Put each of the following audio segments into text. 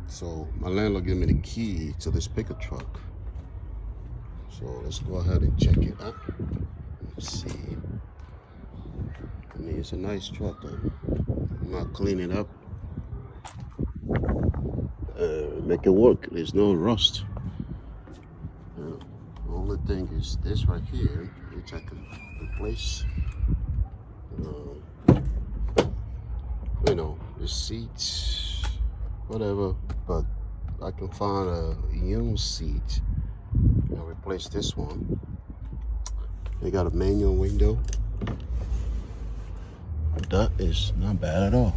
So my landlord gave me the key to this pickup truck. So let's go ahead and check it out. Let's see. I mean, it's a nice truck though. I'm not cleaning it up. Make it work. There's no rust. The only thing is this right here, which I can replace. You know, the seats, whatever. But I can find a used seat and replace this one. They got a manual window. That is not bad at all.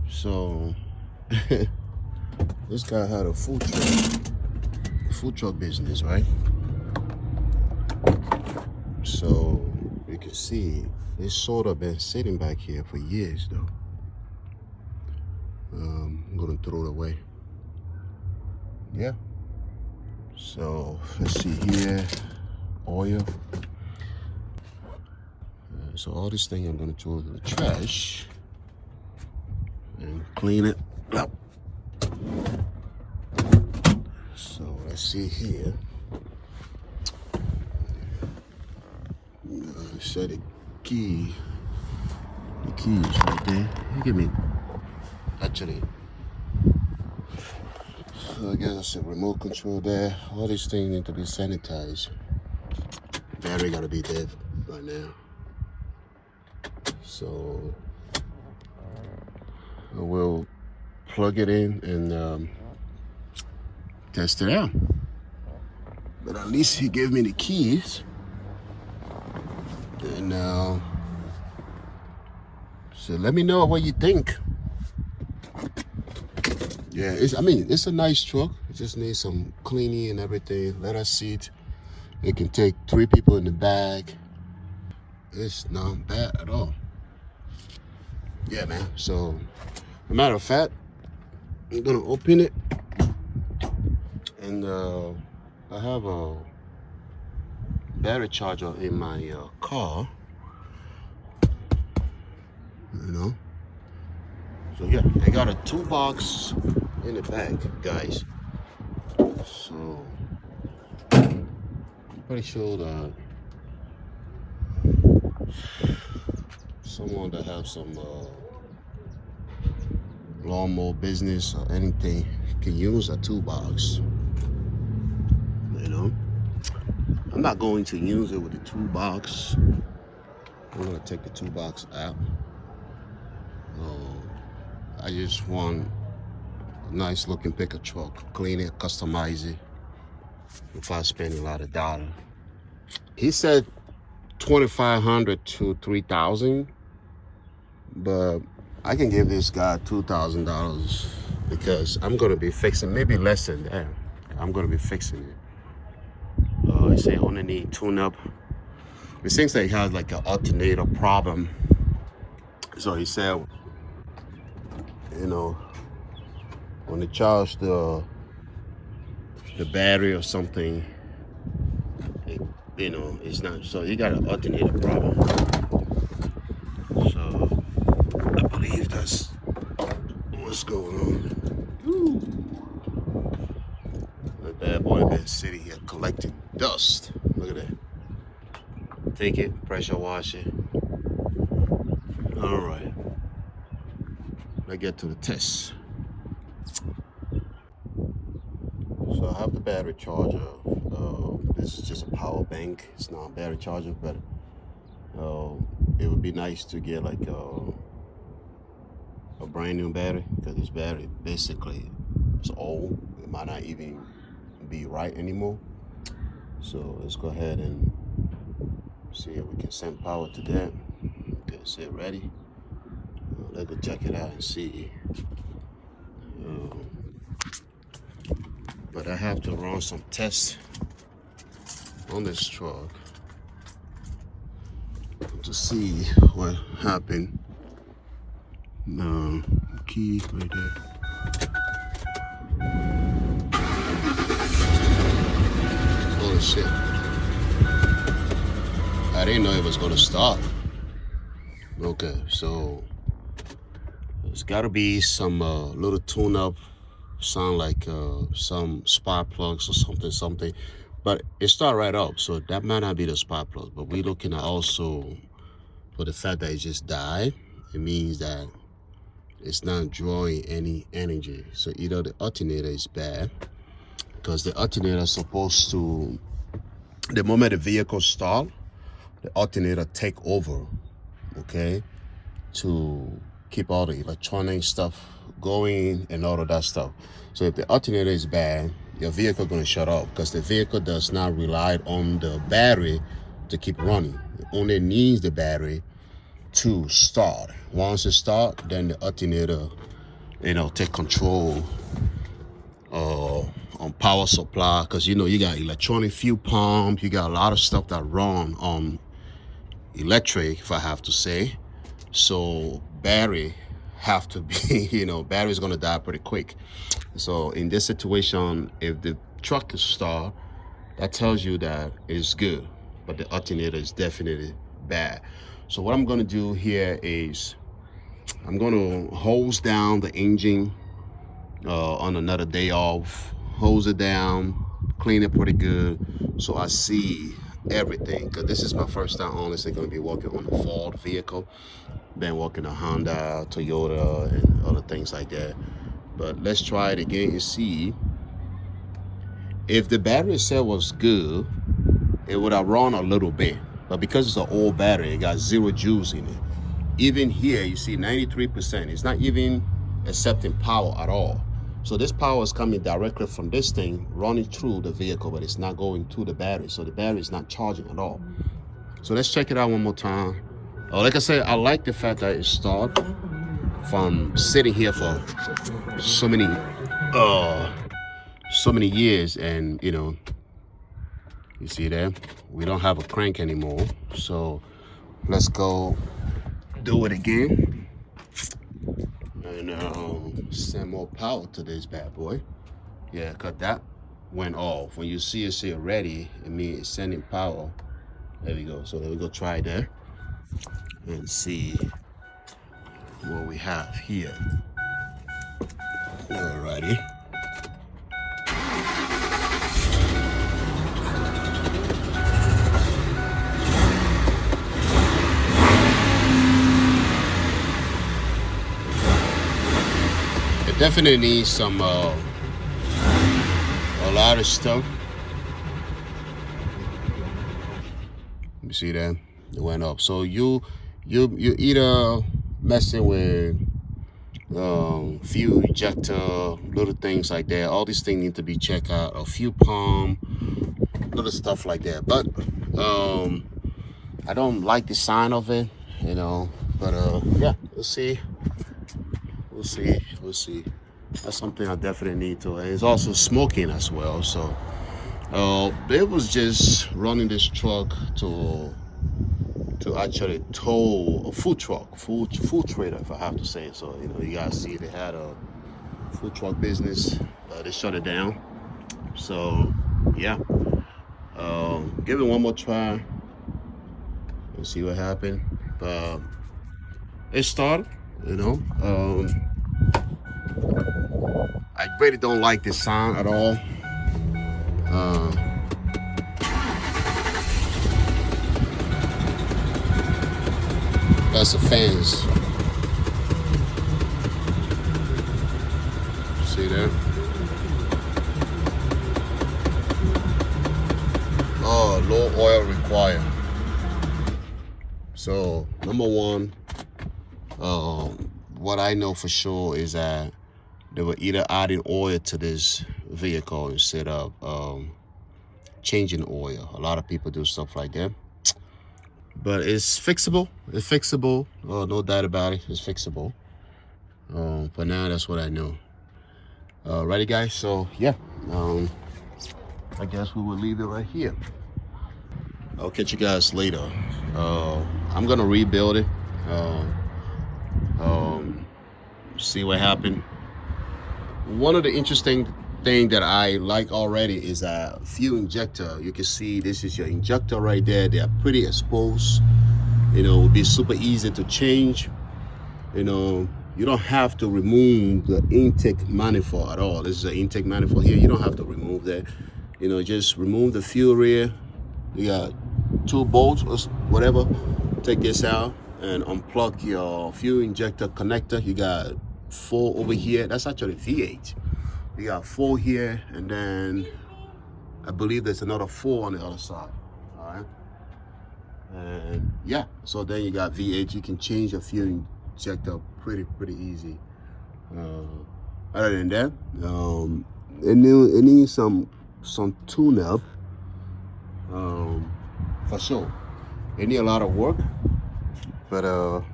So this guy had a food truck business, right? So you can see it's sort of been sitting back here for years though. I'm gonna throw it away. Yeah. So let's see here, oil. So all this thing I'm gonna throw in the trash and clean it up. So let's see here. Set the key. The key is right there. Give me. Actually, so I guess that's a remote control there. All these things need to be sanitized. Battery gotta be dead right now. So I will plug it in and test it out. But at least he gave me the keys. And so let me know what you think. Yeah, it's a nice truck. It just needs some cleaning and everything. Leather seat. It can take 3 people in the back. It's not bad at all. Yeah, man. So, as a matter of fact, I'm gonna open it, and I have a battery charger in my car. You know. So yeah, I got a toolbox in the back, guys. So I'm pretty sure that someone that have some lawnmower business or anything can use a toolbox. You know, I'm not going to use it with the toolbox. I'm gonna take the toolbox out. I just want a nice looking pickup truck, clean it, customize it without spending a lot of dollars. He said $2,500 to $3,000, but I can give this guy $2,000 because I'm gonna be fixing, maybe less than that. I'm gonna be fixing it. He said only need tune up. It seems like he has like an alternator problem. So he said, you know, when they charge the battery or something, you know, it's not. So you got an alternator problem. So I believe that's what's going on. Ooh. The bad boy been sitting here collecting dust. Look at that. Take it, pressure wash it. All right. Let's get to the test. So I have the battery charger. This is just a power bank. It's not a battery charger, but it would be nice to get like a brand new battery, because this battery basically is old. It might not even be right anymore. So let's go ahead and see if we can send power to that. Okay, so ready. Let's go check it out and see. But I have to run some tests on this truck to see what happened. Key right there. Holy shit. I didn't know it was gonna stop. Okay, so there's gotta be some little tune-up sound like some spark plugs or something, but it start right up, so that might not be the spark plug. But we're looking at also for the fact that it just died. It means that it's not drawing any energy. So either the alternator is bad, because the alternator is supposed to, the moment the vehicle start, the alternator take over, okay, to keep all the electronic stuff going and all of that stuff. So if the alternator is bad, your vehicle going to shut off, because the vehicle does not rely on the battery to keep running. It only needs the battery to start. Once it start, then the alternator, take control on power supply, because you got electronic fuel pump, you got a lot of stuff that run on electric, if I have to say. So battery have to be, battery is going to die pretty quick. So in this situation, if the truck is start, that tells you that it's good, but the alternator is definitely bad. So what I'm going to do here is I'm going to hose down the engine on another day off, hose it down, clean it pretty good, so I see everything, because this is my first time honestly going to be working on a Ford vehicle. Been working on Honda, Toyota, and other things like that. But let's try it again and see. If the battery itself was good, it would have run a little bit, but because it's an old battery, it got 0 juice in it. Even here you see 93%. It's not even accepting power at all. So this power is coming directly from this thing running through the vehicle, but it's not going to the battery. So the battery is not charging at all. So let's check it out one more time. Like I said, I like the fact that it started from sitting here for so many years, and you see there, we don't have a crank anymore. So let's go do it again and send more power to this bad boy. Yeah, cut that went off. When you see it say ready, it means it's sending power. There we go. So let me go try there and see what we have here. Alrighty. It definitely needs some a lot of stuff. You see that it went up. So you either messing with fuel ejector, little things like that. All these things need to be checked out. A fuel pump, little stuff like that. But I don't like the sign of it, but yeah, we'll see. That's something I definitely need to. And it's also smoking as well. So it was just running this truck to actually tow a food truck, food trader, if I have to say. So you guys see they had a food truck business, they shut it down. So yeah, give it one more try and see what happened. But it started, I really don't like this sound at all. That's the fans. See that? Oh, low oil required. So number one, what I know for sure is that they were either adding oil to this vehicle instead of changing oil. A lot of people do stuff like that. But it's fixable. It's fixable. Oh, no doubt about it. It's fixable. For now, that's what I know. Ready, guys? So, yeah. I guess we will leave it right here. I'll catch you guys later. I'm going to rebuild it. See what happened. One of the interesting thing that I like already is a fuel injector. You can see this is your injector right there. They are pretty exposed. It would be super easy to change. you don't have to remove the intake manifold at all. This is an intake manifold here. You don't have to remove that. You know, just remove the fuel rail. You got 2 bolts or whatever. Take this out and unplug your fuel injector connector. You got 4 over here. That's actually V8. You got 4 here, and then I believe there's another 4 on the other side. All right. And yeah, so then you got V8. You can change your fuel injector pretty easy. Other than that, it needs some tune up, for sure. It needs a lot of work, but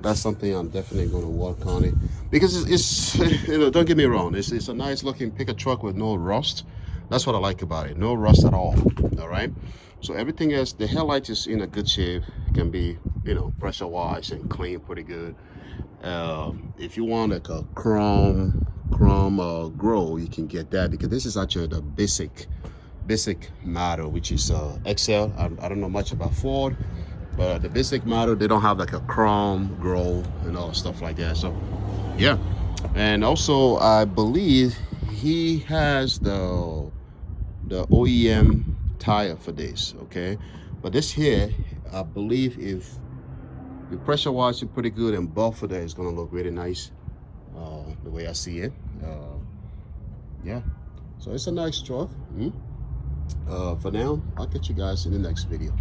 that's something I'm definitely going to work on it, because it's you know, don't get me wrong, it's a nice looking pickup truck with no rust. That's what I like about it. No rust at all. All right. So everything else, the headlight is in a good shape. It can be, you know, pressure wise and clean pretty good. If you want like a chrome grow, you can get that, because this is actually the basic model, which is XL. I don't know much about Ford, but the basic model, they don't have like a chrome grow and all stuff like that. So yeah. And also I believe he has the OEM tire for this, okay? But this here, I believe if the pressure washer pretty good and buffer there is gonna look really nice, the way I see it. Yeah, so it's a nice truck. For now, I'll catch you guys in the next video.